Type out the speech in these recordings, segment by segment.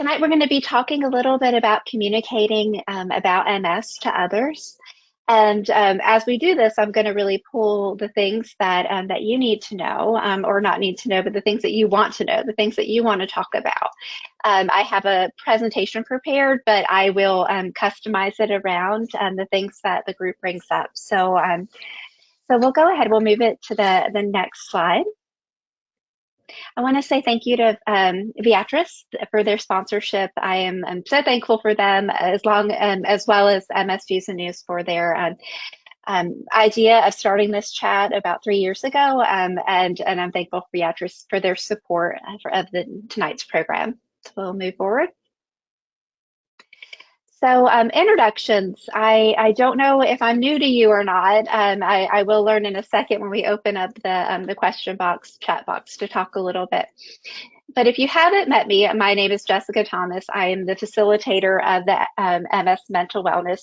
Tonight we're going to be talking a little bit about communicating about MS to others. And as we do this, I'm going to really pull the things that you need to know, or not need to know, but the things that you want to know, the things that you want to talk about. I have a presentation prepared, but I will customize it around the things that the group brings up. So we'll go ahead. We'll move it to the next slide. I want to say thank you to Beatrice for their sponsorship. I'm so thankful for them, as well as MS Views and News for their idea of starting this chat about 3 years ago, and I'm thankful for Beatrice for their support of tonight's program. So we'll move forward. So introductions, I don't know if I'm new to you or not. I will learn in a second when we open up the question box, chat box, to talk a little bit. But if you haven't met me, my name is Jessica Thomas. I am the facilitator of the MS Mental Wellness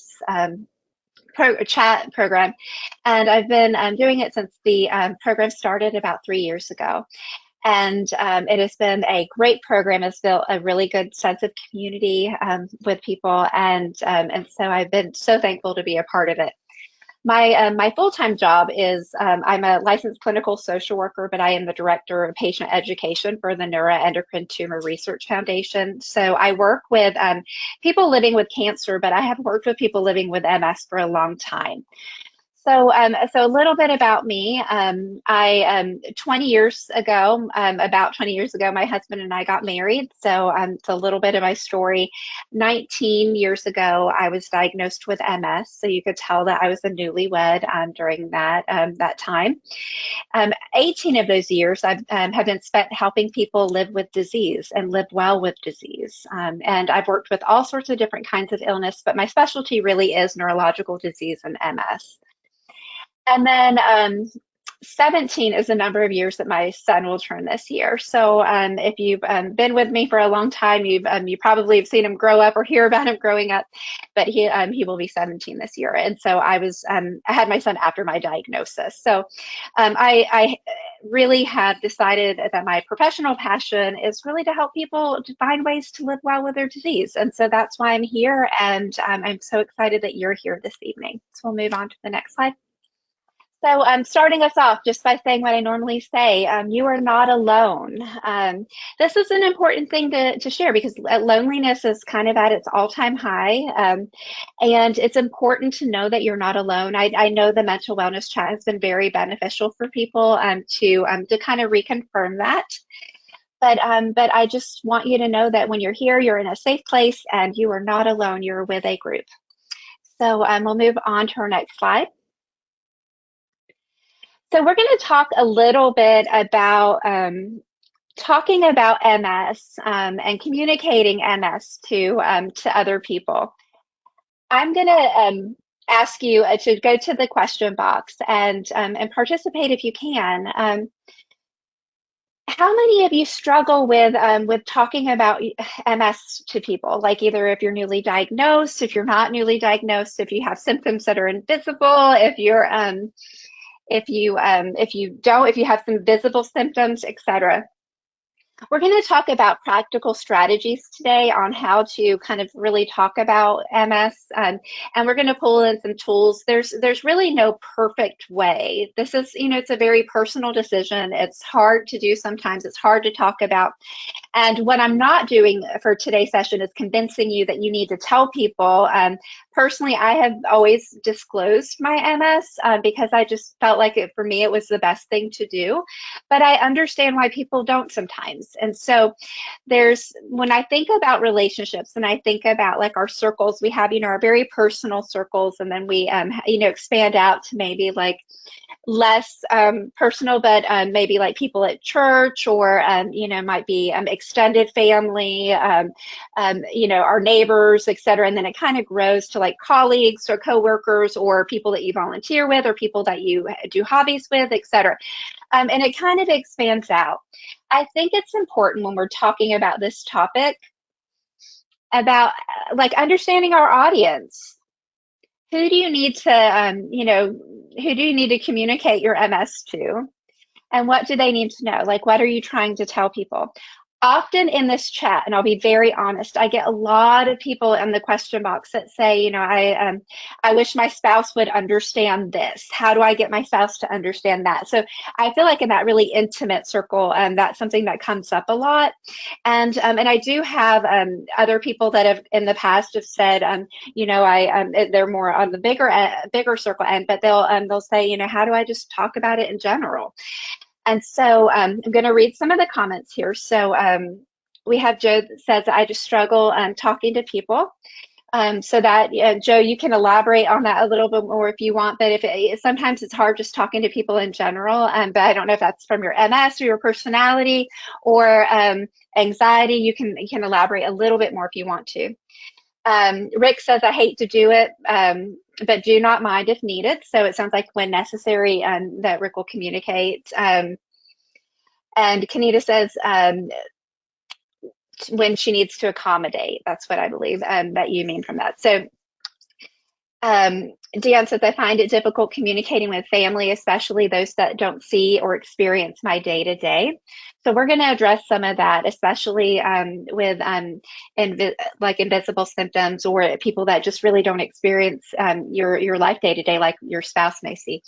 chat program, and I've been doing it since the program started about 3 years ago. And it has been a great program. It's built a really good sense of community with people, and so I've been so thankful to be a part of it. My full-time job is I'm a licensed clinical social worker, but I am the director of patient education for the Neuroendocrine Tumor Research Foundation. So I work with people living with cancer, but I have worked with people living with MS for a long time. So a little bit about me. 20 years ago, about 20 years ago, my husband and I got married. So it's a little bit of my story. 19 years ago, I was diagnosed with MS. So you could tell that I was a newlywed during that time. 18 of those years have been spent helping people live with disease and live well with disease. And I've worked with all sorts of different kinds of illness, but my specialty really is neurological disease and MS. And then 17 is the number of years that my son will turn this year. So if you've been with me for a long time, you probably have seen him grow up or hear about him growing up, but he will be 17 this year. And so I had my son after my diagnosis. So I really have decided that my professional passion is really to help people to find ways to live well with their disease. And so that's why I'm here, and I'm so excited that you're here this evening. So we'll move on to the next slide. So starting us off just by saying what I normally say, you are not alone. This is an important thing to share because loneliness is kind of at its all-time high. And it's important to know that you're not alone. I know the mental wellness chat has been very beneficial for people to kind of reconfirm that. But I just want you to know that when you're here, you're in a safe place and you are not alone. You're with a group. So we'll move on to our next slide. So we're going to talk a little bit about talking about MS and communicating MS to other people. I'm going to ask you to go to the question box and participate if you can. How many of you struggle with talking about MS to people? Like either if you're newly diagnosed, if you're not newly diagnosed, if you have symptoms that are invisible, if you have some visible symptoms, etc. We're going to talk about practical strategies today on how to kind of really talk about MS, and we're going to pull in some tools. There's really no perfect way. This is, it's a very personal decision. It's hard to do sometimes. It's hard to talk about. And what I'm not doing for today's session is convincing you that you need to tell people. Personally, I have always disclosed my MS because I just felt like for me, it was the best thing to do. But I understand why people don't sometimes. And so when I think about relationships and I think about like our circles, we have, our very personal circles, and then we, expand out to maybe like less personal, but maybe like people at church, or might be extended family, our neighbors, etc. And then it kind of grows to like colleagues or coworkers or people that you volunteer with or people that you do hobbies with, etc. And it kind of expands out. I think it's important when we're talking about this topic about like understanding our audience. Who do you need to, who do you need to communicate your MS to? And what do they need to know? Like, what are you trying to tell people? Often in this chat, and I'll be very honest, I get a lot of people in the question box that say, I wish my spouse would understand this. How do I get my spouse to understand that? So I feel like in that really intimate circle, that's something that comes up a lot. And I do have other people that have in the past have said, they're more on the bigger circle end, but they'll say, how do I just talk about it in general? And so I'm going to read some of the comments here. So we have Joe that says, I just struggle talking to people. So that, Joe, you can elaborate on that a little bit more if you want, but sometimes it's hard just talking to people in general, but I don't know if that's from your MS or your personality or anxiety. You can elaborate a little bit more if you want to. Rick says, I hate to do it, but do not mind if needed. So it sounds like when necessary, that Rick will communicate. And Kanita says, when she needs to accommodate. That's what I believe that you mean from that. So Deanne says, I find it difficult communicating with family, especially those that don't see or experience my day to day. So we're going to address some of that, especially with like invisible symptoms or people that just really don't experience your life day to day, like your spouse may see.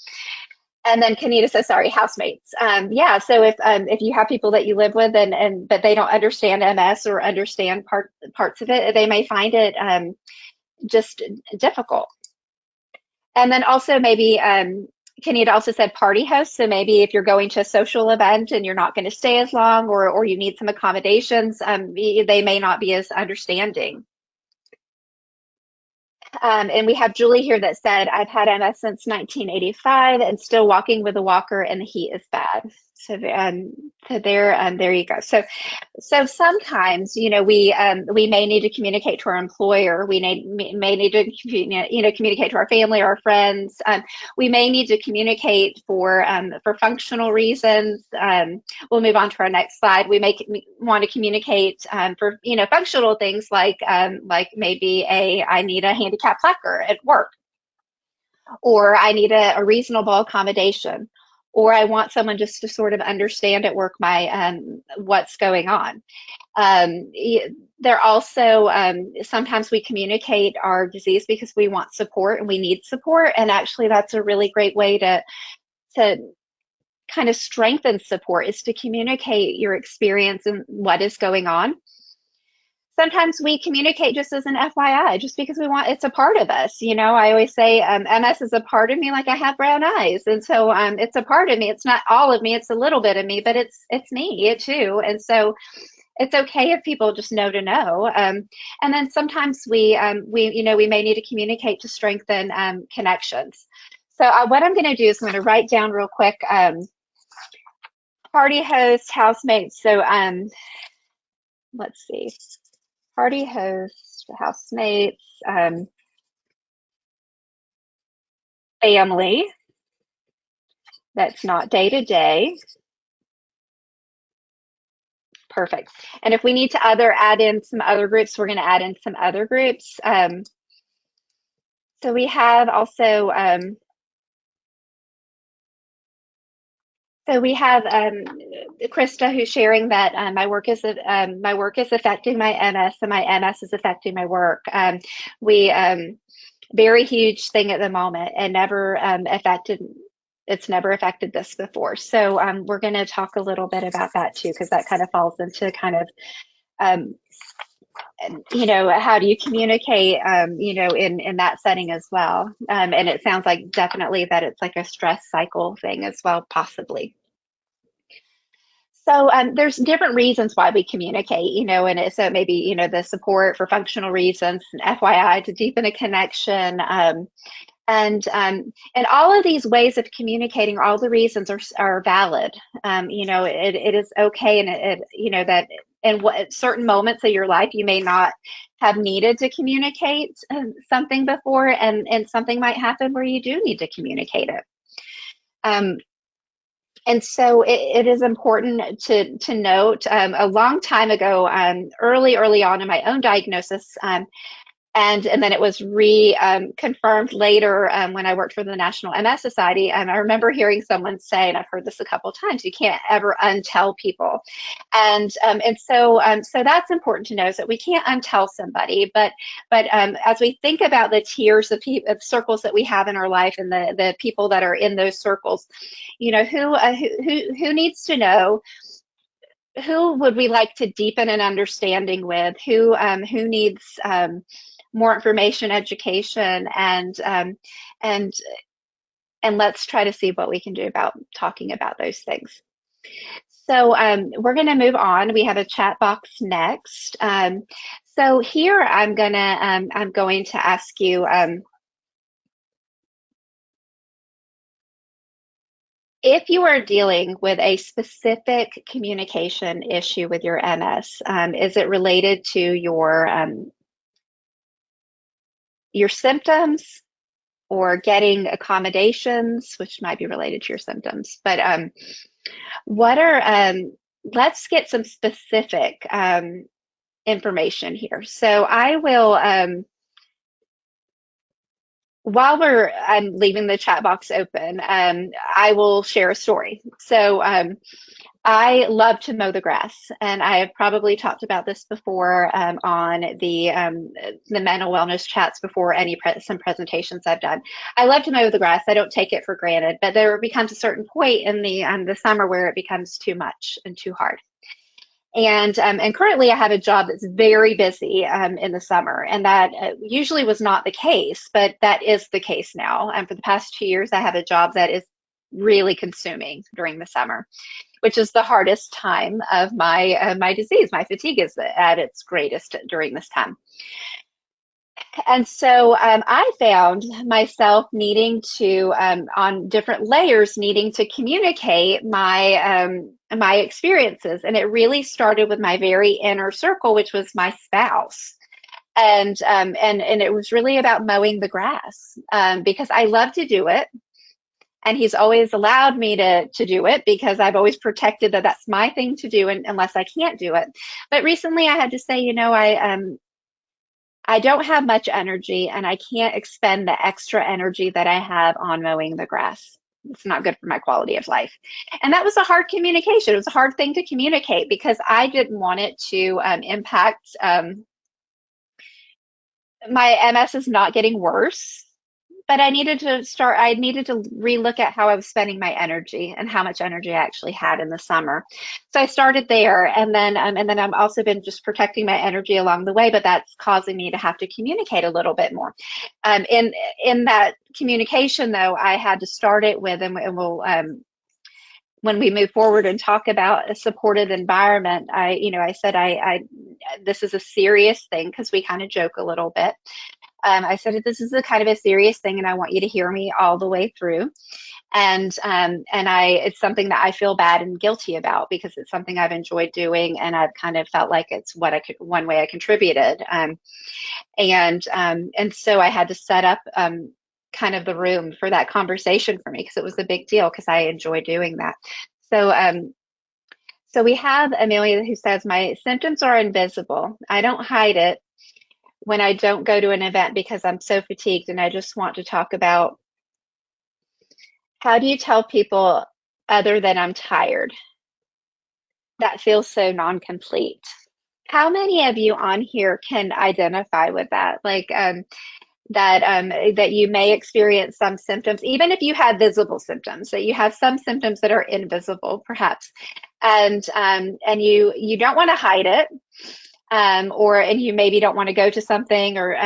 And then Kanita says, sorry, housemates. Yeah, so if you have people that you live with but they don't understand MS or understand parts of it, they may find it just difficult. And then also maybe Kanita also said party host. So maybe if you're going to a social event and you're not going to stay as long or you need some accommodations, they may not be as understanding. And we have Julie here that said, I've had MS since 1985 and still walking with a walker and the heat is bad. So there you go. So sometimes, we may need to communicate to our employer. We may need to, communicate to our family, our friends. We may need to communicate for functional reasons. We'll move on to our next slide. We may want to communicate for, functional things like maybe I need a handicap placard at work, or I need a reasonable accommodation, or I want someone just to sort of understand at work my what's going on. There also sometimes we communicate our disease because we want support and we need support, and actually that's a really great way to kind of strengthen support, is to communicate your experience and what is going on. Sometimes we communicate just as an FYI, just because it's a part of us. I always say MS is a part of me, like I have brown eyes. And so it's a part of me. It's not all of me. It's a little bit of me, but it's me too. And so it's okay if people just know to know. And then sometimes we may need to communicate to strengthen connections. So what I'm going to do is I'm going to write down real quick, party host, housemates. So let's see. Party host, housemates, family, that's not day to day. Perfect. And if we need to add in some other groups, we're going to add in some other groups. So we have also, Krista, who's sharing that my work is affecting my MS and my MS is affecting my work. Very huge thing at the moment, and it's never affected this before. So we're going to talk a little bit about that too, because that kind of falls into kind of how do you communicate in that setting as well. And it sounds like definitely that it's like a stress cycle thing as well, possibly. So there's different reasons why we communicate, and so maybe, the support for functional reasons, and FYI to deepen a connection, and all of these ways of communicating, all the reasons are valid. It is okay, and that in certain moments of your life you may not have needed to communicate something before, and something might happen where you do need to communicate it. And so it is important to note, a long time ago, early on in my own diagnosis, And then it was confirmed later when I worked for the National MS Society. And I remember hearing someone say, and I've heard this a couple of times, you can't ever untell people. And so that's important to know, is that we can't untell somebody. But as we think about the tiers of circles that we have in our life, and the people that are in those circles, who needs to know? Who would we like to deepen an understanding with? Who needs more information, education, and let's try to see what we can do about talking about those things. So we're going to move on. We have a chat box next. So here I'm going to ask you. If you are dealing with a specific communication issue with your MS, is it related to your symptoms, or getting accommodations, which might be related to your symptoms? But let's get some specific information here. So I will. While I'm leaving the chat box open, I will share a story. So I love to mow the grass, and I have probably talked about this before on the mental wellness chats before some presentations I've done. I love to mow the grass. I don't take it for granted, but there becomes a certain point in the summer where it becomes too much and too hard. And currently I have a job that's very busy in the summer, and that usually was not the case, but that is the case now. And for the past 2 years, I have a job that is really consuming during the summer, which is the hardest time of my disease. My fatigue is at its greatest during this time. And so I found myself needing to, on different layers, needing to communicate my experiences. And it really started with my very inner circle, which was my spouse. And it was really about mowing the grass, because I love to do it. And he's always allowed me to do it, because I've always protected that that's my thing to do, unless I can't do it. But recently I had to say, I don't have much energy, and I can't expend the extra energy that I have on mowing the grass. It's not good for my quality of life. And that was a hard communication. It was a hard thing to communicate, because I didn't want it to impact my MS is not getting worse, but I needed to relook at how I was spending my energy and how much energy I actually had in the summer. So I started there, and then I've also been just protecting my energy along the way, but that's causing me to have to communicate a little bit more. In that communication, though, I had to start it with, and we'll when we move forward and talk about a supportive environment, I said this is a serious thing, because we kind of joke a little bit. I said, this is a kind of a serious thing, and I want you to hear me all the way through. And it's something that I feel bad and guilty about, because it's something I've enjoyed doing, and I've kind of felt like it's one way I contributed. And so I had to set up kind of the room for that conversation for me, because it was a big deal, because I enjoy doing that. So we have Amelia, who says, my symptoms are invisible. I don't hide it when I don't go to an event, because I'm so fatigued, and I just want to talk about, how do you tell people other than I'm tired? That feels so non-complete. How many of you on here can identify with that? Like that you may experience some symptoms, even if you have visible symptoms, that you have some symptoms that are invisible, perhaps, and you don't want to hide it. And you maybe don't want to go to something, or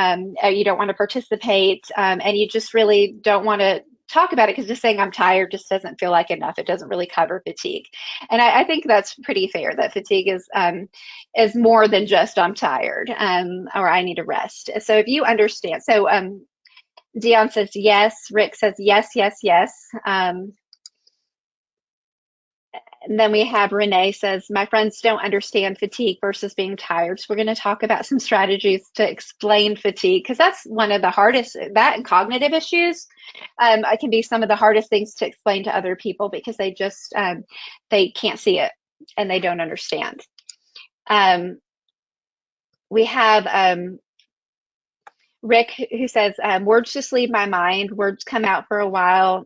you don't want to participate, and you just really don't want to talk about it, because just saying I'm tired just doesn't feel like enough. It doesn't really cover fatigue. And I think that's pretty fair, that fatigue is more than just I'm tired, or I need a rest. So if you understand, so Dion says yes, Rick says yes, yes, yes. And then we have Renee says, my friends don't understand fatigue versus being tired. So we're going to talk about some strategies to explain fatigue, because that's one of the hardest, that and cognitive issues can be some of the hardest things to explain to other people, because they just, they can't see it and they don't understand. We have Rick, who says, words just leave my mind. Words come out for a while,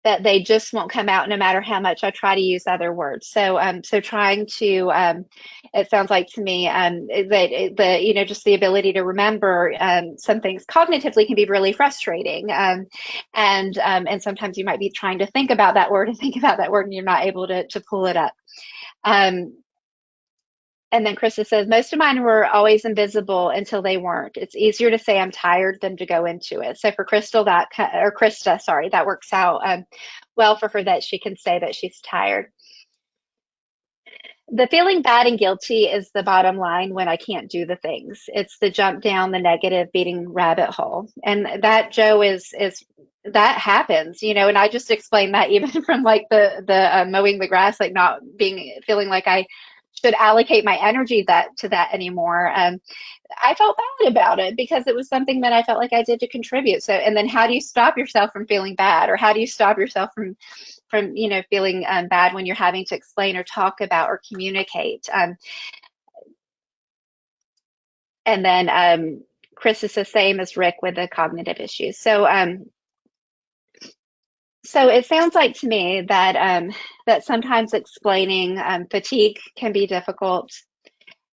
that they just won't come out no matter how much I try to use other words. So trying to, it sounds like to me that just the ability to remember some things cognitively can be really frustrating, and sometimes you might be trying to think about that word and think about that word, and you're not able to pull it up. Um, and then Krista says, most of mine were always invisible until they weren't. It's easier to say I'm tired than to go into it. So for Crystal, or Krista, sorry, that works out well for her, that she can say that she's tired. The feeling bad and guilty is the bottom line when I can't do the things. It's the jump down the negative beating rabbit hole. And that, Joe, is that happens, and I just explained that even from like the mowing the grass, like not feeling like I should allocate my energy to that anymore. I felt bad about it because it was something that I felt like I did to contribute. So, and then how do you stop yourself from feeling bad, or how do you stop yourself from feeling bad when you're having to explain or talk about or communicate? And then Chris is the same as Rick with the cognitive issues. So it sounds like to me that sometimes explaining fatigue can be difficult.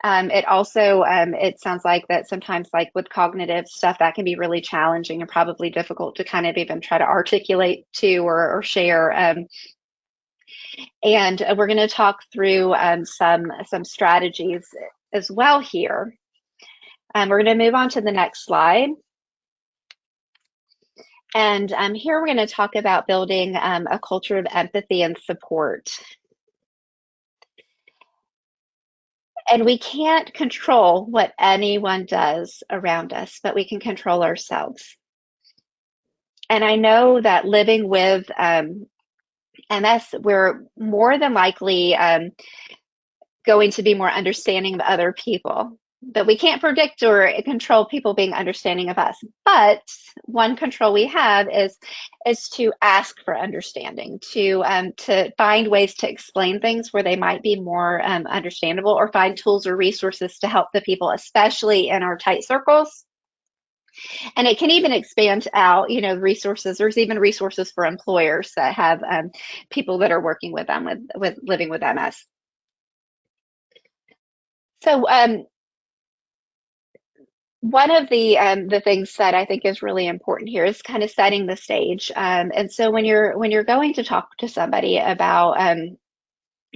It also it sounds like that sometimes, like with cognitive stuff, that can be really challenging and probably difficult to kind of even try to articulate to or share. And we're going to talk through some strategies as well here. We're going to move on to the next slide. And here we're going to talk about building a culture of empathy and support. And we can't control what anyone does around us, but we can control ourselves. And I know that living with MS, we're more than likely going to be more understanding of other people. But we can't predict or control people being understanding of us. But one control we have is to ask for understanding, to find ways to explain things where they might be more understandable, or find tools or resources to help the people, especially in our tight circles. And it can even expand out, resources. There's even resources for employers that have people that are working with them with living with MS. So one of the things that I think is really important here is kind of setting the stage. And so when you're going to talk to somebody about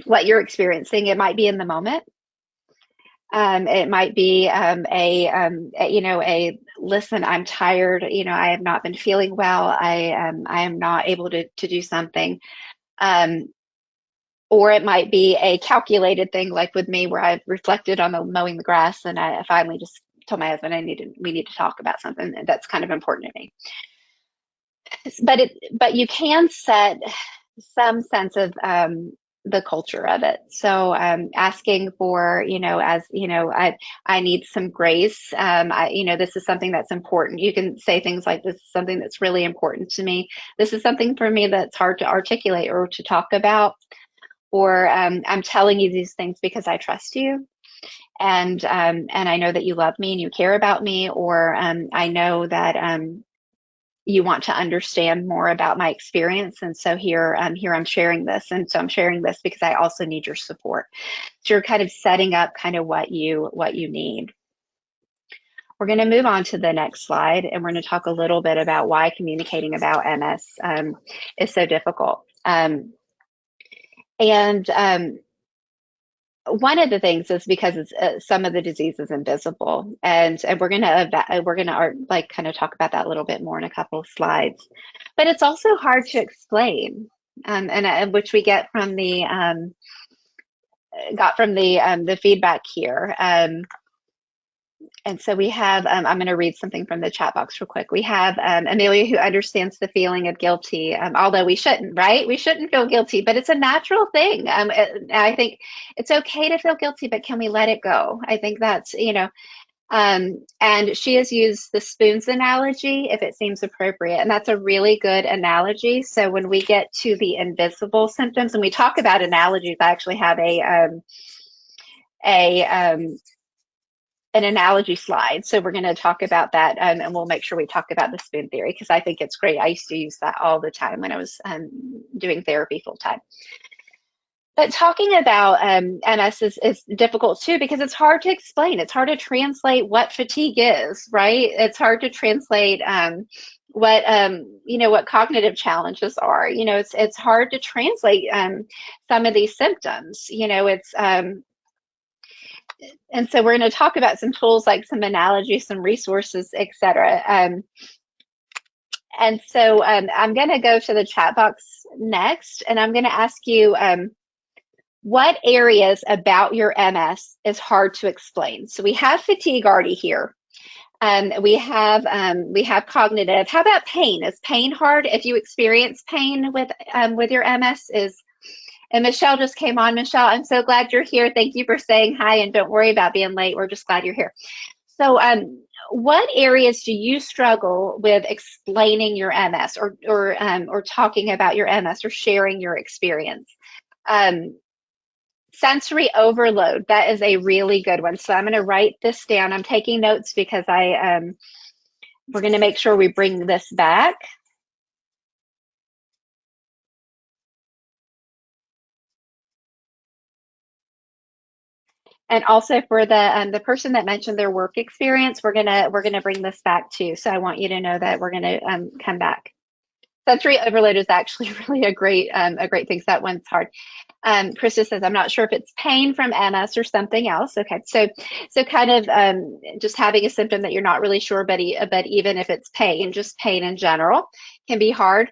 what you're experiencing, it might be in the moment. It might be a listen, I'm tired. I have not been feeling well. I am not able to do something. Or it might be a calculated thing, like with me, where I've reflected on the mowing the grass, and I finally just told my husband we need to talk about something that's kind of important to me. But you can set some sense of the culture of it. So asking for, I need some grace. This is something that's important. You can say things like, this is something that's really important to me. This is something for me that's hard to articulate or to talk about. Or I'm telling you these things because I trust you. And I know that you love me and you care about me, or I know that you want to understand more about my experience, and so here I'm sharing this, and so I'm sharing this because I also need your support. So you're kind of setting up kind of what you need. We're going to move on to the next slide, and we're going to talk a little bit about why communicating about MS is so difficult. One of the things is because some of the disease is invisible, and we're gonna like kind of talk about that a little bit more in a couple of slides. But it's also hard to explain, and which we get from the feedback here. And so we have, I'm going to read something from the chat box real quick. We have Amelia, who understands the feeling of guilty, although we shouldn't, right? We shouldn't feel guilty, but it's a natural thing. I think it's okay to feel guilty, but can we let it go? I think that's, and she has used the spoons analogy if it seems appropriate. And that's a really good analogy. So when we get to the invisible symptoms, and we talk about analogies, I actually have an analogy slide. So we're going to talk about that, and we'll make sure we talk about the spoon theory because I think it's great. I used to use that all the time when I was doing therapy full time. But talking about MS is difficult too because it's hard to explain. It's hard to translate what fatigue is, right? It's hard to translate what what cognitive challenges are. It's hard to translate some of these symptoms. It's and so we're going to talk about some tools like some analogies, some resources, etc. And so I'm going to go to the chat box next, and I'm going to ask you. What areas about your MS is hard to explain? So we have fatigue already here. We have cognitive. How about pain? Is pain hard? If you experience pain with your MS, and Michelle just came on. Michelle, I'm so glad you're here. Thank you for saying hi, and don't worry about being late. We're just glad you're here. So what areas do you struggle with explaining your MS or talking about your MS or sharing your experience? Sensory overload, that is a really good one. So I'm going to write this down. I'm taking notes because we're going to make sure we bring this back. And also for the person that mentioned their work experience, we're gonna bring this back too. So I want you to know that we're gonna come back. Sensory overload is actually really a great thing. So that one's hard. Krista says, I'm not sure if it's pain from MS or something else. Okay, so kind of just having a symptom that you're not really sure, but even if it's pain, just pain in general can be hard.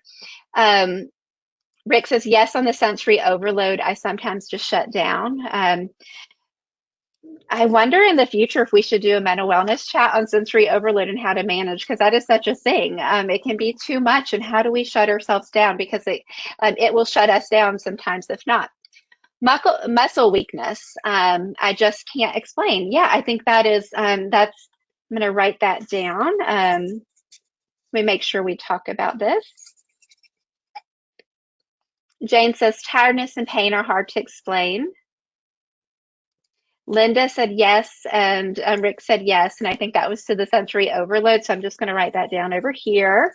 Rick says, yes, on the sensory overload, I sometimes just shut down. I wonder in the future if we should do a mental wellness chat on sensory overload and how to manage, because that is such a thing. It can be too much, and how do we shut ourselves down? Because it will shut us down sometimes if not. Muscle weakness, I just can't explain. Yeah, I think that is, I'm going to write that down. Let me make sure we talk about this. Jane says, tiredness and pain are hard to explain. Linda said yes, and Rick said yes, and I think that was to the sensory overload, so I'm just going to write that down over here.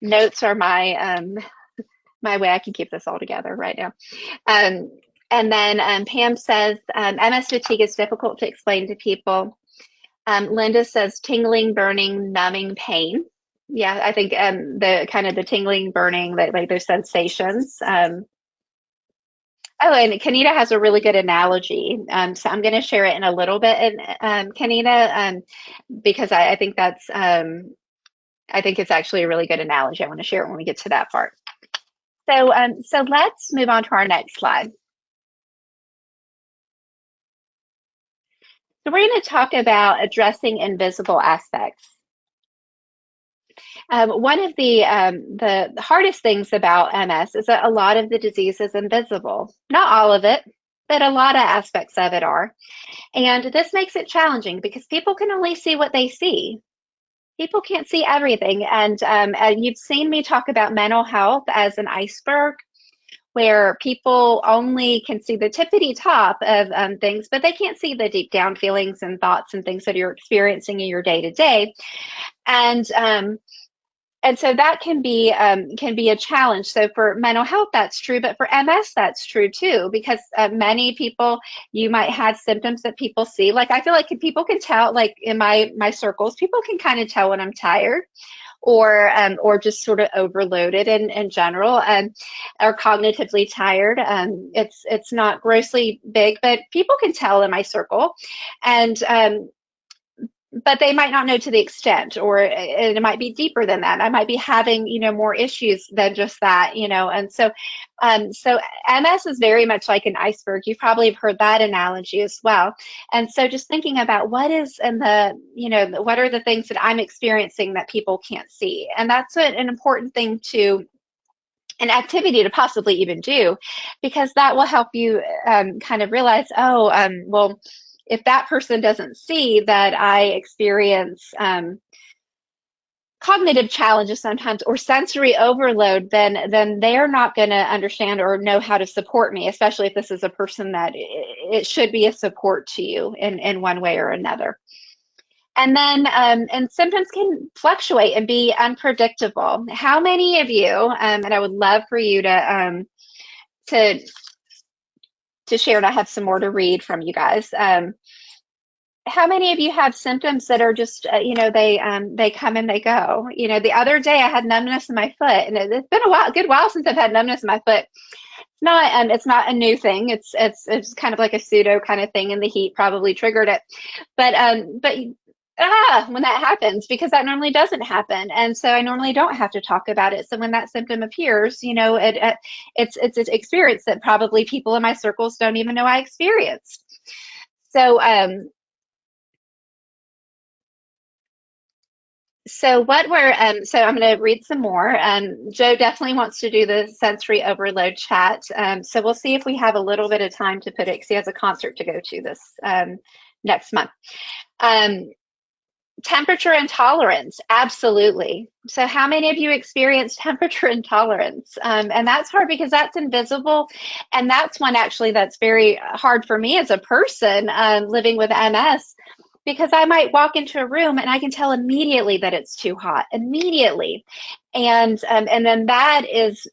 Notes are my way I can keep this all together right now. And then Pam says, MS fatigue is difficult to explain to people. Linda says, tingling, burning, numbing pain. Yeah, I think the kind of the tingling, burning, like those sensations. Oh, and Kanita has a really good analogy. So I'm going to share it in a little bit, Kanita, because I think that's, I think it's actually a really good analogy. I want to share it when we get to that part. So, so let's move on to our next slide. So we're going to talk about addressing invisible aspects. One of the hardest things about MS is that a lot of the disease is invisible. Not all of it, but a lot of aspects of it are. And this makes it challenging because people can only see what they see. People can't see everything. And you've seen me talk about mental health as an iceberg, where people only can see the tippity top of things, but they can't see the deep down feelings and thoughts and things that you're experiencing in your day to day. And so that can be a challenge. So for mental health, that's true, but for MS, that's true too, because many people, you might have symptoms that people see. Like I feel like people can tell, like in my circles, people can kind of tell when I'm tired or just sort of overloaded in general, or cognitively tired. It's not grossly big, but people can tell in my circle, and but they might not know to the extent, or it might be deeper than that. I might be having, more issues than just that, and so MS is very much like an iceberg. You probably have heard that analogy as well. And so just thinking about what is in what are the things that I'm experiencing that people can't see. And that's an important thing an activity to possibly even do, because that will help you kind of realize, well, if that person doesn't see that I experience cognitive challenges sometimes or sensory overload, then they're not going to understand or know how to support me, especially if this is a person that it should be a support to you in one way or another. And then, and symptoms can fluctuate and be unpredictable. How many of you, and I would love for you to share, and I have some more to read from you guys. How many of you have symptoms that are just, they come and they go? The other day I had numbness in my foot, and it's been a good while since I've had numbness in my foot. It's not a new thing. It's kind of like a pseudo kind of thing, and the heat probably triggered it. But when that happens, because that normally doesn't happen, and so I normally don't have to talk about it. So when that symptom appears, it's an experience that probably people in my circles don't even know I experienced. So so I'm going to read some more. Joe definitely wants to do the sensory overload chat. So we'll see if we have a little bit of time to put it, because he has a concert to go to this next month. Temperature intolerance, absolutely. So how many of you experience temperature intolerance? And that's hard because that's invisible. And that's one actually that's very hard for me as a person living with MS, because I might walk into a room and I can tell immediately that it's too hot, immediately. And then that is,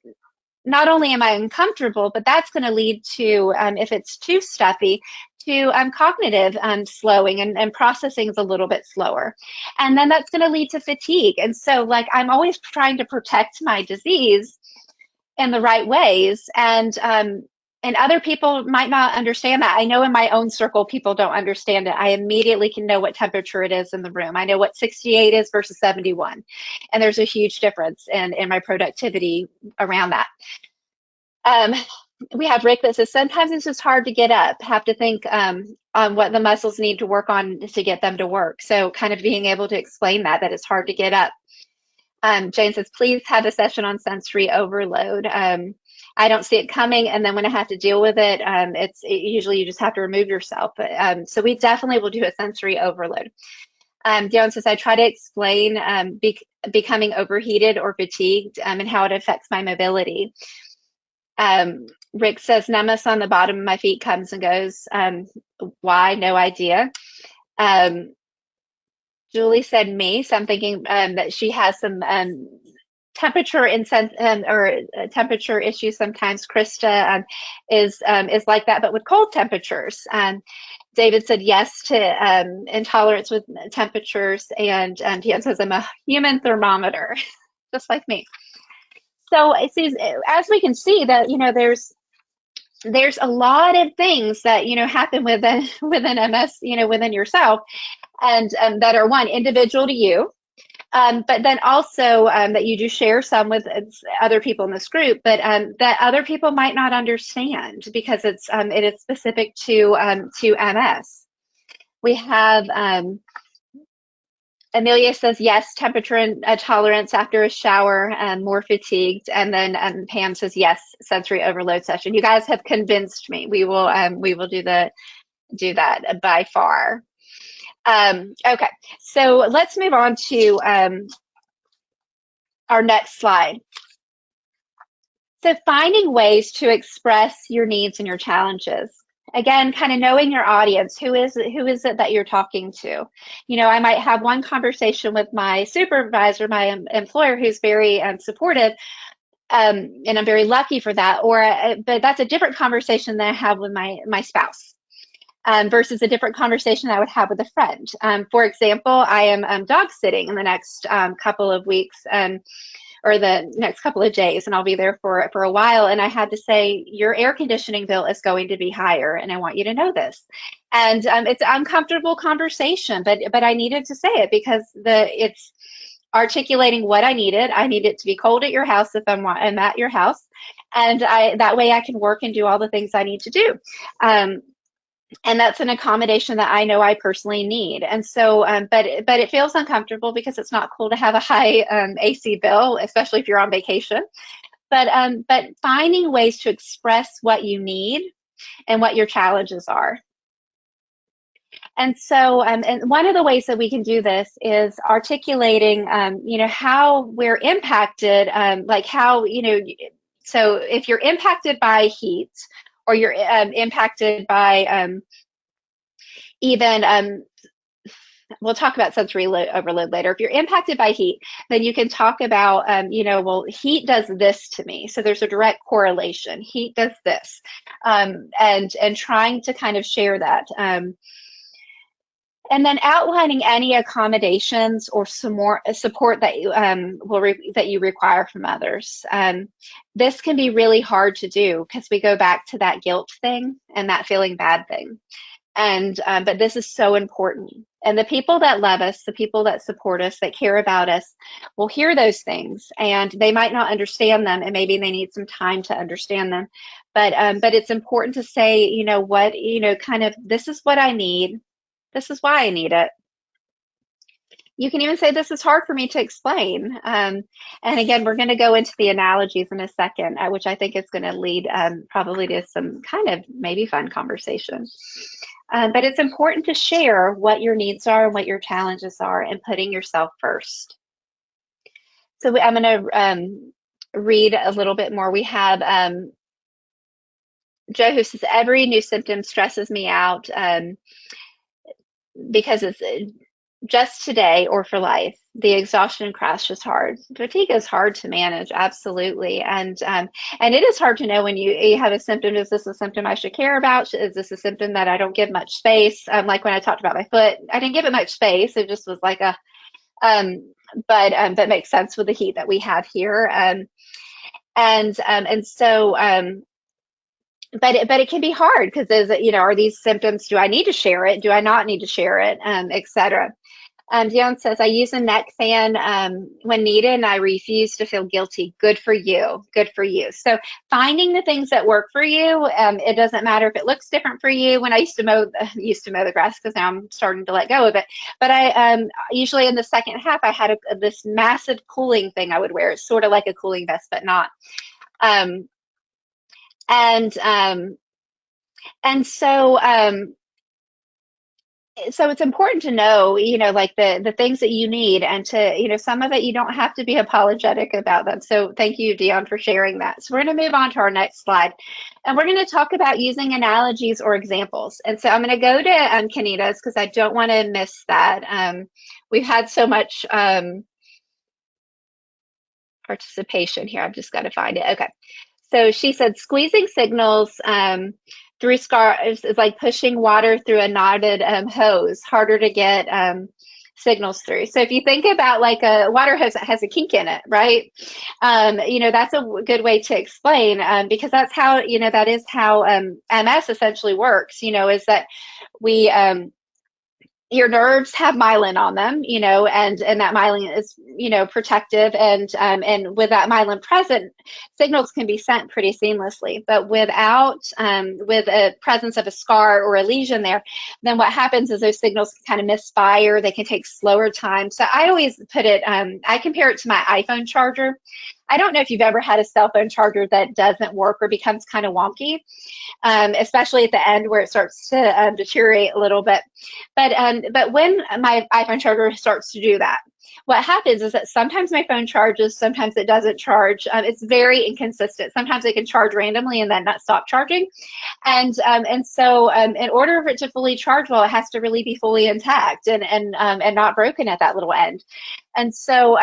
not only am I uncomfortable, but that's going to lead to, if it's too stuffy, to cognitive slowing, and processing is a little bit slower. And then that's going to lead to fatigue. And so like I'm always trying to protect my disease in the right ways. And other people might not understand that. I know in my own circle, people don't understand it. I immediately can know what temperature it is in the room. I know what 68 is versus 71. And there's a huge difference in my productivity around that. We have Rick that says, sometimes it's just hard to get up, have to think on what the muscles need to work on to get them to work. So kind of being able to explain that it's hard to get up. Jane says, please have a session on sensory overload. I don't see it coming, and then when I have to deal with it, usually you just have to remove yourself. So we definitely will do a sensory overload. Dion says, I try to explain becoming overheated or fatigued and how it affects my mobility. Rick says, numbness on the bottom of my feet comes and goes. Why? No idea. Julie said me, so I'm thinking that she has some temperature or temperature issues sometimes. Krista is like that, but with cold temperatures. David said yes to intolerance with temperatures, and Dion says I'm a human thermometer, just like me. So as we can see that there's a lot of things that happen within MS, within yourself, and that are one, individual to you. But then also that you do share some with other people in this group, but that other people might not understand because it is specific to MS. We have Amelia says yes, temperature intolerance after a shower, more fatigued, and then Pam says yes, sensory overload session. You guys have convinced me. We will do that by far. Okay, so let's move on to our next slide. So finding ways to express your needs and your challenges. Again, kind of knowing your audience. Who is it that you're talking to? I might have one conversation with my supervisor, my employer, who's very supportive, and I'm very lucky for that. But that's a different conversation than I have with my spouse. Versus a different conversation I would have with a friend. For example, I am dog sitting in the next couple of weeks, or the next couple of days, and I'll be there for a while. And I had to say, your air conditioning bill is going to be higher, and I want you to know this. And it's an uncomfortable conversation, but I needed to say it because it's articulating what I needed. I need it to be cold at your house if I'm at your house, and that way I can work and do all the things I need to do. And that's an accommodation that I know I personally need. And so, but it feels uncomfortable because it's not cool to have a high AC bill, especially if you're on vacation. But finding ways to express what you need and what your challenges are. And so, and one of the ways that we can do this is articulating, how we're impacted, like how, so if you're impacted by heat, or you're impacted by even we'll talk about sensory overload later. If you're impacted by heat, then you can talk about, well, heat does this to me. So there's a direct correlation. Heat does this, and trying to kind of share that. And then outlining any accommodations or some more support that you that you require from others. This can be really hard to do because we go back to that guilt thing and that feeling bad thing. And but this is so important. And the people that love us, the people that support us, that care about us, will hear those things, and they might not understand them, and maybe they need some time to understand them. But it's important to say, what, kind of, this is what I need. This is why I need it. You can even say, this is hard for me to explain. And again, we're going to go into the analogies in a second, which I think is going to lead probably to some kind of maybe fun conversation. But it's important to share what your needs are and what your challenges are, and putting yourself first. So I'm going to read a little bit more. We have Joe, who says, every new symptom stresses me out because it's just today or for life. The exhaustion crash is hard. Fatigue is hard to manage, absolutely. And it is hard to know when you have a symptom. Is this a symptom I should care about? Is this a symptom that I don't give much space? Like when I talked about my foot, I didn't give it much space. It just was like a, but makes sense with the heat that we have here. And so, but it can be hard because are these symptoms, do I need to share it? Do I not need to share it? Et cetera. Dion says, I use a neck fan when needed, and I refuse to feel guilty. Good for you. Good for you. So finding the things that work for you. It doesn't matter if it looks different for you. When I used to mow the grass, because now I'm starting to let go of it. But I usually in the second half, I had this massive cooling thing I would wear. It's sort of like a cooling vest, but not. So it's important to know, like the things that you need, and to, some of it you don't have to be apologetic about them. So thank you, Dion, for sharing that. So we're going to move on to our next slide, and we're going to talk about using analogies or examples. And so I'm going to go to Kenita's because I don't want to miss that. We've had so much participation here. I've just got to find it. Okay. So she said, squeezing signals through scars is like pushing water through a knotted hose, harder to get signals through. So if you think about like a water hose that has a kink in it, right? That's a good way to explain, because that's how, that is how MS essentially works, is that we, your nerves have myelin on them, and that myelin is, protective, and with that myelin present, signals can be sent pretty seamlessly. But without, with a presence of a scar or a lesion there, then what happens is those signals kind of misfire. They can take slower time. So I always put it, I compare it to my iPhone charger. I don't know if you've ever had a cell phone charger that doesn't work or becomes kind of wonky, especially at the end where it starts to deteriorate a little bit. But when my iPhone charger starts to do that, what happens is that sometimes my phone charges, sometimes it doesn't charge. It's very inconsistent. Sometimes it can charge randomly and then not stop charging. And so in order for it to fully charge well, it has to really be fully intact and not broken at that little end. And so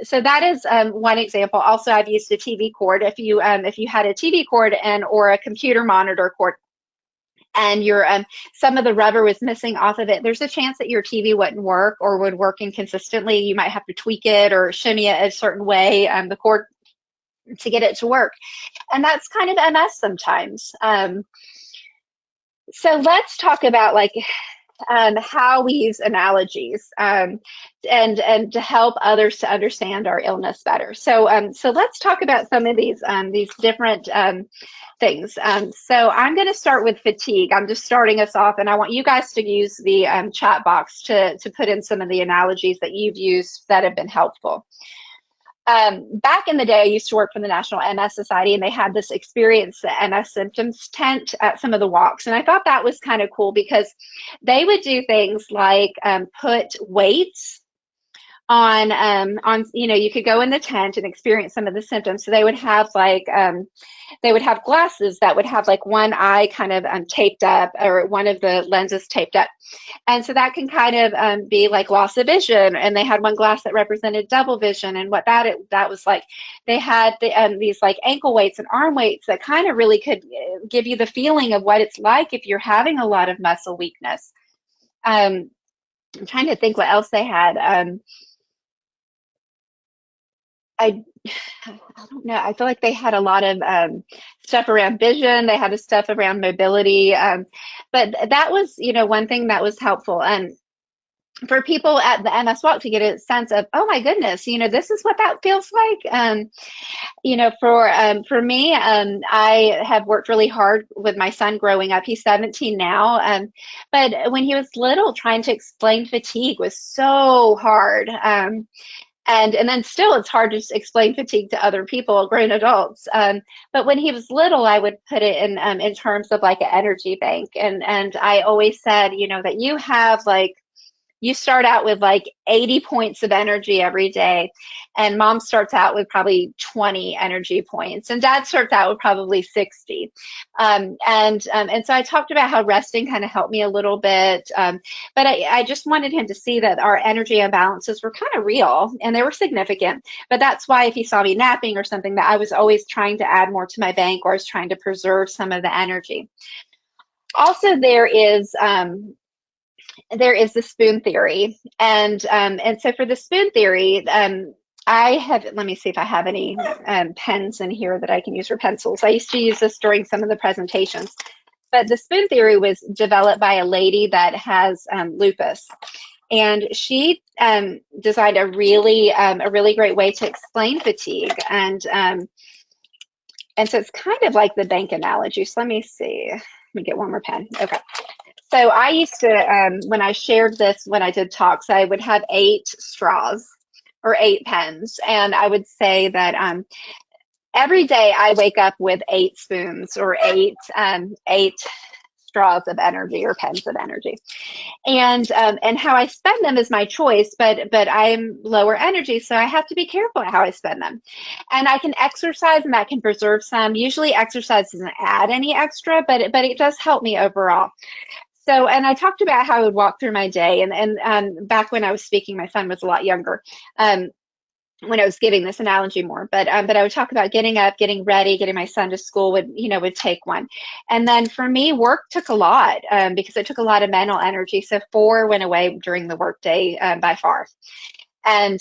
so that is one example. Also, I've used a TV cord. If you had a TV cord or a computer monitor cord, and your some of the rubber was missing off of it, there's a chance that your TV wouldn't work or would work inconsistently. You might have to tweak it or shimmy it a certain way, the cord, to get it to work. And that's kind of MS sometimes. So let's talk about like how we use analogies and to help others to understand our illness better. So let's talk about some of these different things. So I'm going to start with fatigue. I'm just starting us off, and I want you guys to use the chat box to put in some of the analogies that you've used that have been helpful. Back in the day, I used to work for the National MS Society, and they had this experience the MS symptoms tent at some of the walks. And I thought that was kind of cool because they would do things like put weights on, you know, you could go in the tent and experience some of the symptoms. So they would have like they would have glasses that would have like one eye kind of taped up, or one of the lenses taped up. And so that can kind of be like loss of vision. And they had one glass that represented double vision. And what that was like, they had these like ankle weights and arm weights that kind of really could give you the feeling of what it's like if you're having a lot of muscle weakness. I'm trying to think what else they had. I I don't know. I feel like they had a lot of stuff around vision. They had a stuff around mobility. But that was, you know, one thing that was helpful. And for people at the MS Walk to get a sense of, oh my goodness, you know, this is what that feels like. You know, for me, I have worked really hard with my son growing up. He's 17 now. But when he was little, trying to explain fatigue was so hard. And then still it's hard to explain fatigue to other people, grown adults. But when he was little, I would put it in terms of like an energy bank. And I always said, you know, that you have like, you start out with like 80 points of energy every day, and mom starts out with probably 20 energy points, and dad starts out with probably 60. And so I talked about how resting kind of helped me a little bit, but I just wanted him to see that our energy imbalances were kind of real and they were significant. But that's why if he saw me napping or something, that I was always trying to add more to my bank, or I was trying to preserve some of the energy. Also, there is the spoon theory, and so for the spoon theory, I have. Let me see if I have any pens in here that I can use, for pencils. I used to use this during some of the presentations. But the spoon theory was developed by a lady that has lupus, and she designed a really great way to explain fatigue, and so it's kind of like the bank analogy. So let me see. Let me get one more pen. Okay. So I used to, when I shared this, when I did talks, I would have 8 straws or 8 pens. And I would say that every day I wake up with 8 spoons, or eight straws of energy, or pens of energy. And how I spend them is my choice, but I'm lower energy, so I have to be careful how I spend them. And I can exercise, and that can preserve some. Usually exercise doesn't add any extra, but it does help me overall. So, and I talked about how I would walk through my day, and back when I was speaking, my son was a lot younger, when I was giving this analogy more. But I would talk about getting up, getting ready, getting my son to school would take one. And then for me, work took a lot, because it took a lot of mental energy. So 4 went away during the workday, by far. And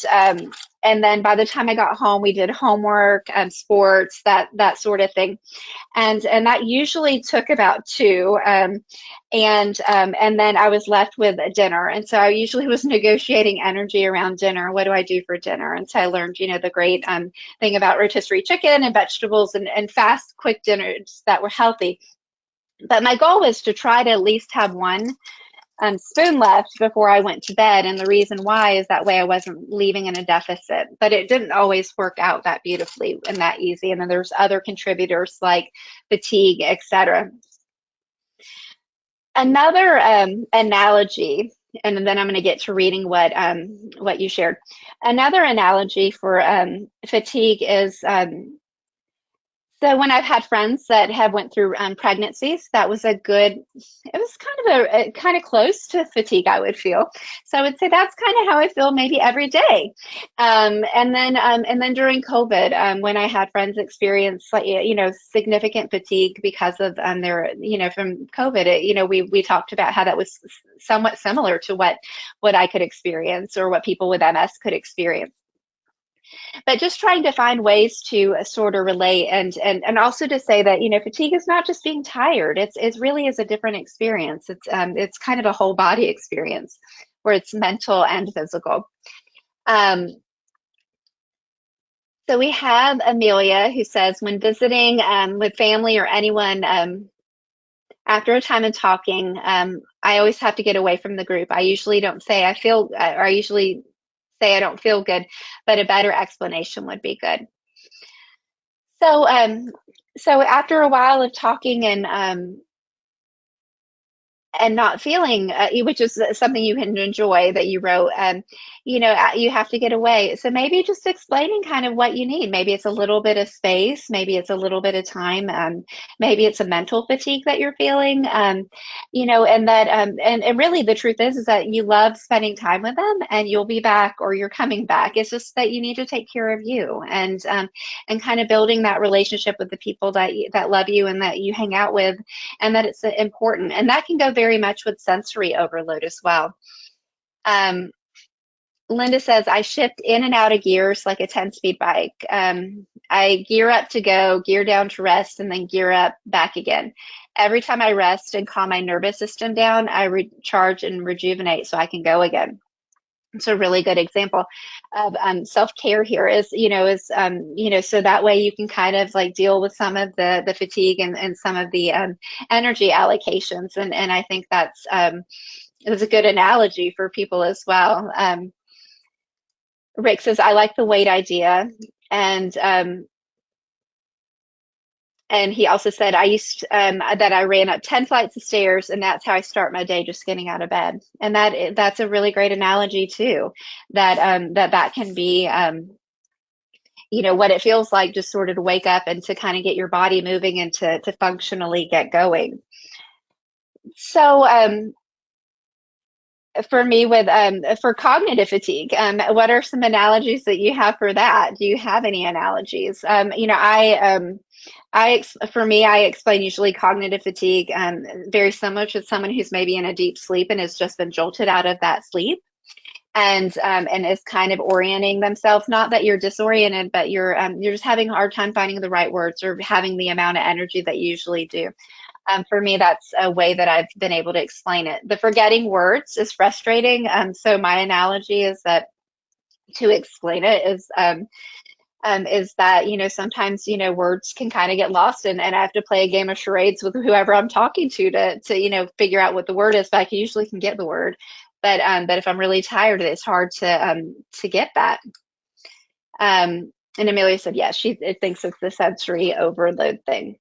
then by the time I got home, we did homework, sports, that sort of thing, and that usually took about 2, and then I was left with a dinner, and so I usually was negotiating energy around dinner. What do I do for dinner? And so I learned, you know, the great thing about rotisserie chicken and vegetables, and fast, quick dinners that were healthy. But my goal was to try to at least have one spoon left before I went to bed. And the reason why is that way I wasn't leaving in a deficit. But it didn't always work out that beautifully and that easy. And then there's other contributors like fatigue, etc. Another analogy, and then I'm going to get to reading what you shared. Another analogy for fatigue is, so when I've had friends that have went through pregnancies, that was it was kind of close to fatigue, I would feel. So I would say that's kind of how I feel maybe every day. And then during COVID, when I had friends experience, like, you know, significant fatigue because of their, you know, from COVID, you know, we talked about how that was somewhat similar to what I could experience, or what people with MS could experience. But just trying to find ways to sort of relate, and also to say that, you know, fatigue is not just being tired. It really is a different experience. It's kind of a whole body experience, where it's mental and physical. So we have Amelia, who says, when visiting with family or anyone, after a time of talking, I always have to get away from the group. I usually don't say I feel, or I usually say I don't feel good, but a better explanation would be good. So, so after a while of talking and not feeling, which is something you can enjoy that you wrote, you have to get away. So maybe just explaining kind of what you need. Maybe it's a little bit of space, maybe it's a little bit of time, maybe it's a mental fatigue that you're feeling, and that, and really the truth is that you love spending time with them and you'll be back or you're coming back. It's just that you need to take care of you and kind of building that relationship with the people that love you and that you hang out with, and that it's important. And that can go very much with sensory overload as well. Linda says, I shift in and out of gears like a 10-speed bike. I gear up to go, gear down to rest, and then gear up back again. Every time I rest and calm my nervous system down, I recharge and rejuvenate so I can go again. It's a really good example of self-care here so that way you can kind of like deal with some of the fatigue and some of the energy allocations. And I think that's a good analogy for people as well. Rick says, I like the weight idea. And he also said, I used that I ran up 10 flights of stairs, and that's how I start my day, just getting out of bed. And that's a really great analogy too. That can be, what it feels like, just sort of to wake up and to kind of get your body moving and to functionally get going. So for me, for cognitive fatigue, what are some analogies that you have for that? Do you have any analogies? For me, I explain usually cognitive fatigue, very similar to someone who's maybe in a deep sleep and has just been jolted out of that sleep, and is kind of orienting themselves. Not that you're disoriented, but you're just having a hard time finding the right words or having the amount of energy that you usually do. For me, that's a way that I've been able to explain it. The forgetting words is frustrating. So my analogy is that to explain it is that, sometimes, words can kind of get lost, and I have to play a game of charades with whoever I'm talking to figure out what the word is, but I usually can get the word. But if I'm really tired, it's hard to get that. And Amelia said, yes, she thinks it's the sensory overload thing.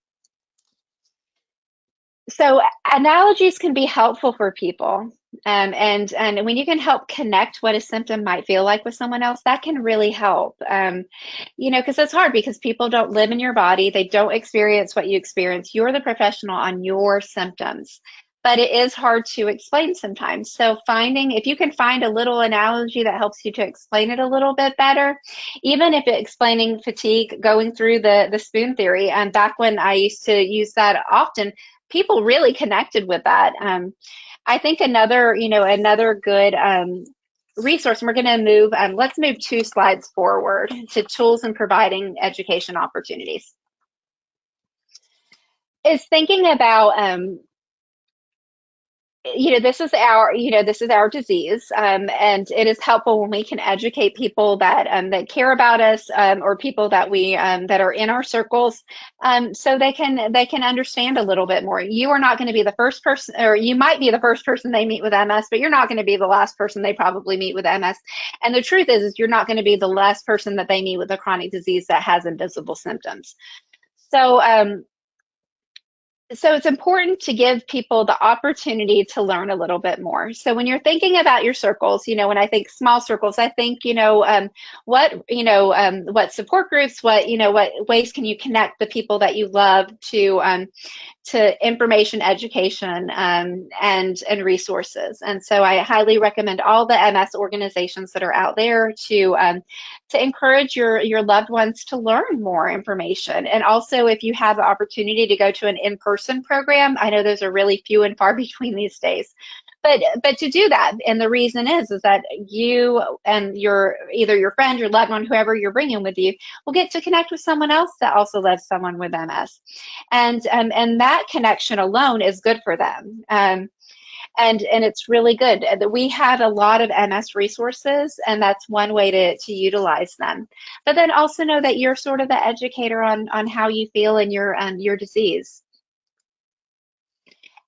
So analogies can be helpful for people. And when you can help connect what a symptom might feel like with someone else, that can really help. Because it's hard because people don't live in your body. They don't experience what you experience. You're the professional on your symptoms, but it is hard to explain sometimes. So if you can find a little analogy that helps you to explain it a little bit better, even if it's explaining fatigue, going through the spoon theory, and back when I used to use that often, people really connected with that. I think another good resource, and we're going to move, let's move 2 slides forward to tools in providing education opportunities, is thinking about, this is our disease, and it is helpful when we can educate people that care about us, or people that that are in our circles, so they can understand a little bit more. You are not going to be the first person, or you might be the first person they meet with MS, but you're not going to be the last person they probably meet with MS. And the truth is you're not going to be the last person that they meet with a chronic disease that has invisible symptoms. So it's important to give people the opportunity to learn a little bit more. So when you're thinking about your circles, when I think small circles, I think, what support groups, what ways can you connect the people that you love to information, education, and resources. And so I highly recommend all the MS organizations that are out there to encourage your loved ones to learn more information. And also, if you have the opportunity to go to an in-person program, I know those are really few and far between these days. But to do that, and the reason is that you and either your friend, your loved one, whoever you're bringing with you, will get to connect with someone else that also loves someone with MS, and that connection alone is good for them. And it's really good. We have a lot of MS resources, and that's one way to utilize them. But then also know that you're sort of the educator on how you feel in your disease.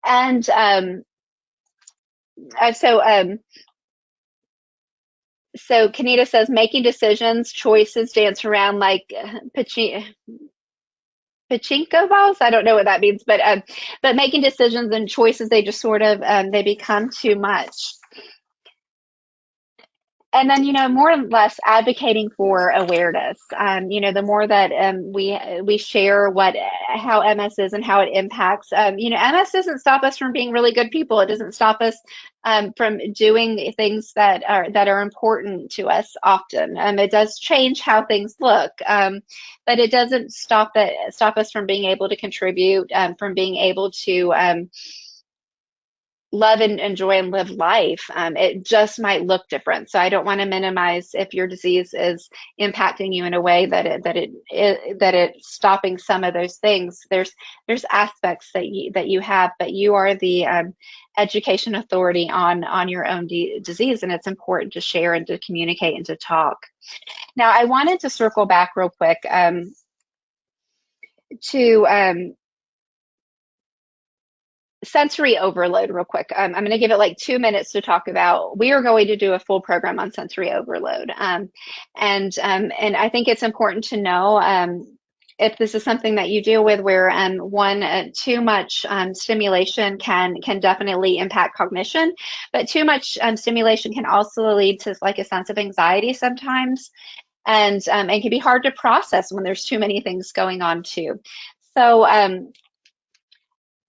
And so So Kanita says making decisions, choices dance around like pachinko balls. I don't know what that means, but making decisions and choices, they just sort of they become too much. And then, more or less advocating for awareness. The more that we share how MS is and how it impacts. MS doesn't stop us from being really good people. It doesn't stop us from doing things that are important to us often. It does change how things look, but it doesn't stop us from being able to contribute, from being able to love and enjoy and live life. It just might look different. So I don't want to minimize if your disease is impacting you in a way that it's stopping some of those things. There's aspects that you have, but you are the education authority on your own disease, and it's important to share and to communicate and to talk. Now, I wanted to circle back real quick to sensory overload real quick. I'm going to give it like 2 minutes to talk about. We are going to do a full program on sensory overload, and I think it's important to know if this is something that you deal with, where too much stimulation can definitely impact cognition, but too much stimulation can also lead to like a sense of anxiety sometimes, and it can be hard to process when there's too many things going on too. So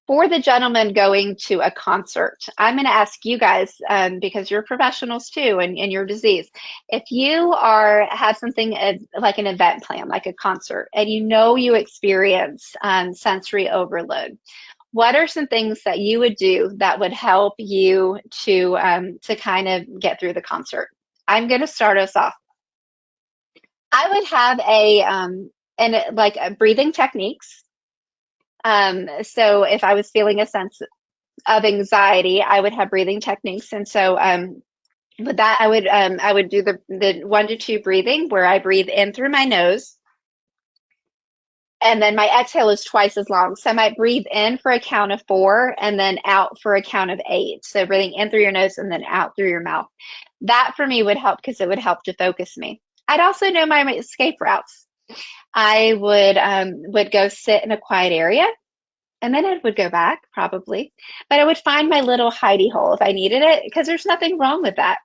for the gentleman going to a concert, I'm going to ask you guys, because you're professionals too in your disease, if you have something like an event plan, like a concert, and you experience sensory overload, what are some things that you would do that would help you to kind of get through the concert? I'm going to start us off. I would have breathing techniques. So if I was feeling a sense of anxiety, I would have breathing techniques. And so with that, I would do the 1 to 2 breathing, where I breathe in through my nose, and then my exhale is twice as long. So I might breathe in for a count of 4 and then out for a count of 8. So breathing in through your nose and then out through your mouth. That for me would help, because it would help to focus me. I'd also know my escape routes. I would go sit in a quiet area, and then I would go back probably, but I would find my little hidey hole if I needed it, because there's nothing wrong with that.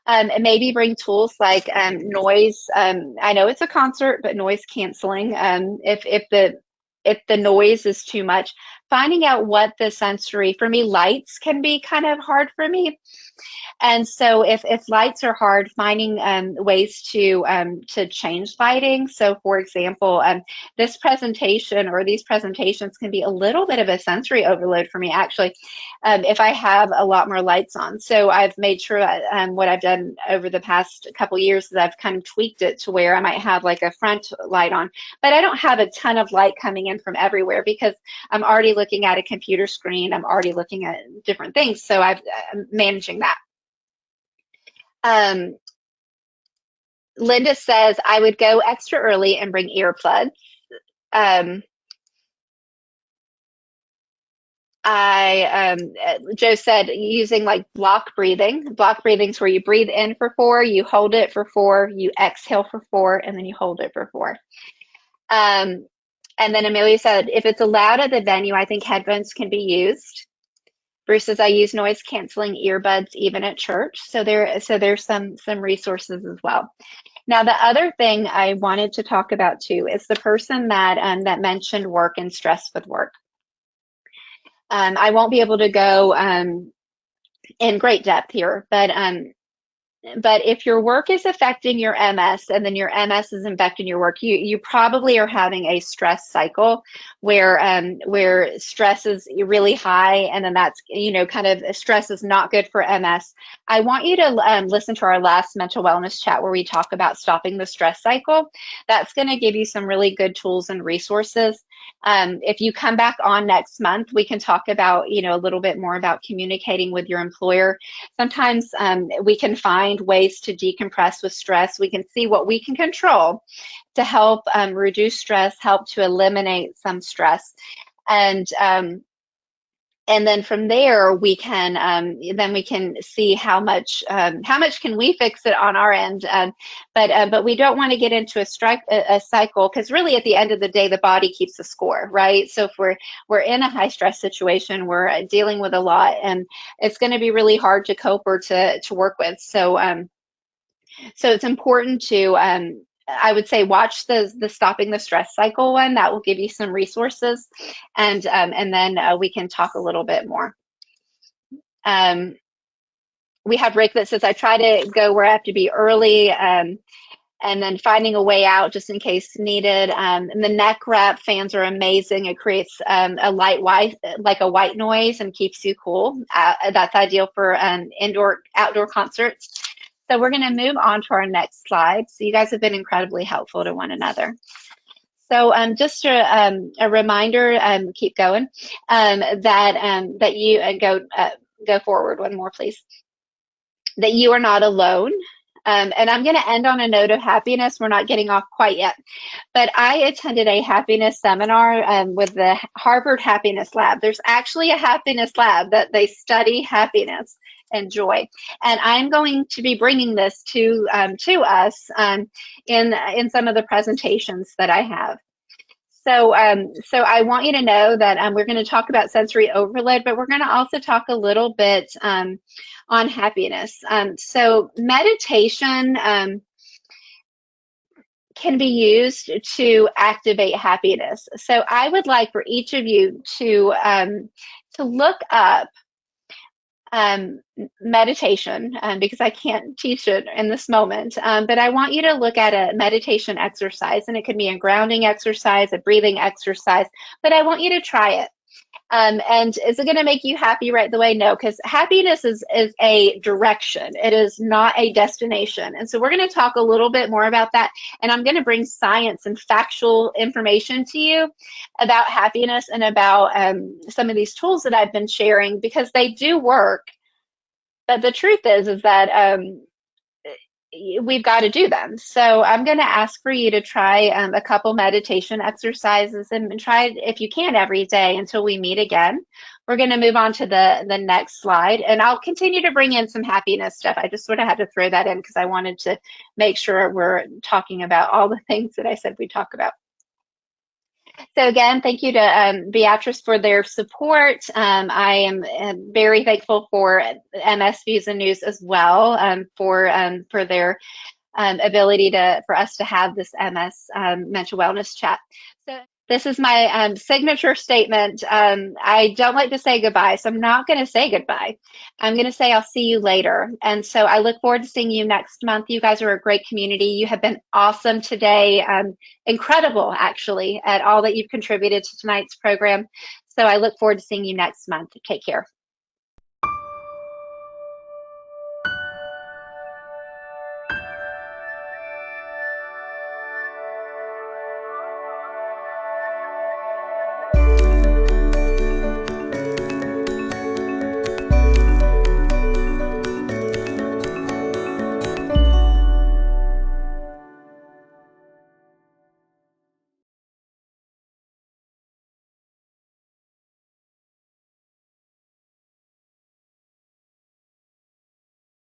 And maybe bring tools like noise. I know it's a concert, but noise canceling. If the noise is too much, finding out what the sensory, for me, lights can be kind of hard for me. And so if lights are hard, finding ways to change lighting. So for example, this presentation or these presentations can be a little bit of a sensory overload for me, actually, if I have a lot more lights on. So I've made sure that what I've done over the past couple years is I've kind of tweaked it to where I might have like a front light on, but I don't have a ton of light coming in from everywhere, because I'm already looking at a computer screen. I'm already looking at different things. So I'm managing that. Linda says, I would go extra early and bring earplugs. Joe said using like block breathing. Block breathing is where you breathe in for 4, you hold it for 4, you exhale for 4, and then you hold it for 4. And then Amelia said, if it's allowed at the venue, I think headphones can be used. Bruce says, I use noise canceling earbuds even at church. So there's some resources as well. Now, the other thing I wanted to talk about too is the person that mentioned work and stress with work. I won't be able to go in great depth here, but if your work is affecting your MS, and then your MS is affecting your work, you probably are having a stress cycle where stress is really high, and then that's kind of stress is not good for MS. I want you to listen to our last mental wellness chat where we talk about stopping the stress cycle. That's going to give you some really good tools and resources. If you come back on next month, we can talk about a little bit more about communicating with your employer. Sometimes we can find ways to decompress with stress. We can see what we can control to help reduce stress, help to eliminate some stress. And and then from there we can see how much can we fix it on our end, but we don't want to get into a cycle, because really at the end of the day the body keeps the score, right? So if we're in a high stress situation, we're dealing with a lot, and it's going to be really hard to cope or to work with. So it's important to, I would say, watch the stopping the stress cycle one. That will give you some resources, and then we can talk a little bit more. We have Rick that says, I try to go where I have to be early, and then finding a way out just in case needed. And the neck wrap fans are amazing. It creates a light white, like a white noise, and keeps you cool. That's ideal for outdoor concerts. So we're going to move on to our next slide. So you guys have been incredibly helpful to one another. So just a reminder, keep going, that you go forward one more, please. That you are not alone. And I'm going to end on a note of happiness. We're not getting off quite yet, but I attended a happiness seminar with the Harvard Happiness Lab. There's actually a happiness lab that they study happiness and joy, and I'm going to be bringing this to us in some of the presentations that I have. So I want you to know that we're going to talk about sensory overload, but we're going to also talk a little bit on happiness. So meditation can be used to activate happiness. So I would like for each of you to look up meditation, because I can't teach it in this moment, but I want you to look at a meditation exercise, and it could be a grounding exercise, a breathing exercise, but I want you to try it. And is it going to make you happy right away? No, because happiness is a direction. It is not a destination. And so we're going to talk a little bit more about that. And I'm going to bring science and factual information to you about happiness and about some of these tools that I've been sharing, because they do work. But the truth is that we've got to do them. So I'm going to ask for you to try a couple meditation exercises, and try it if you can every day until we meet again. We're going to move on to the next slide, and I'll continue to bring in some happiness stuff. I just sort of had to throw that in because I wanted to make sure we're talking about all the things that I said we'd talk about. So again, thank you to Beatrice for their support. I am very thankful for MS Views and News as well, for their ability for us to have this MS mental wellness chat. So this is my signature statement. I don't like to say goodbye, so I'm not going to say goodbye. I'm going to say I'll see you later. And so I look forward to seeing you next month. You guys are a great community. You have been awesome today. Incredible, actually, at all that you've contributed to tonight's program. So I look forward to seeing you next month. Take care.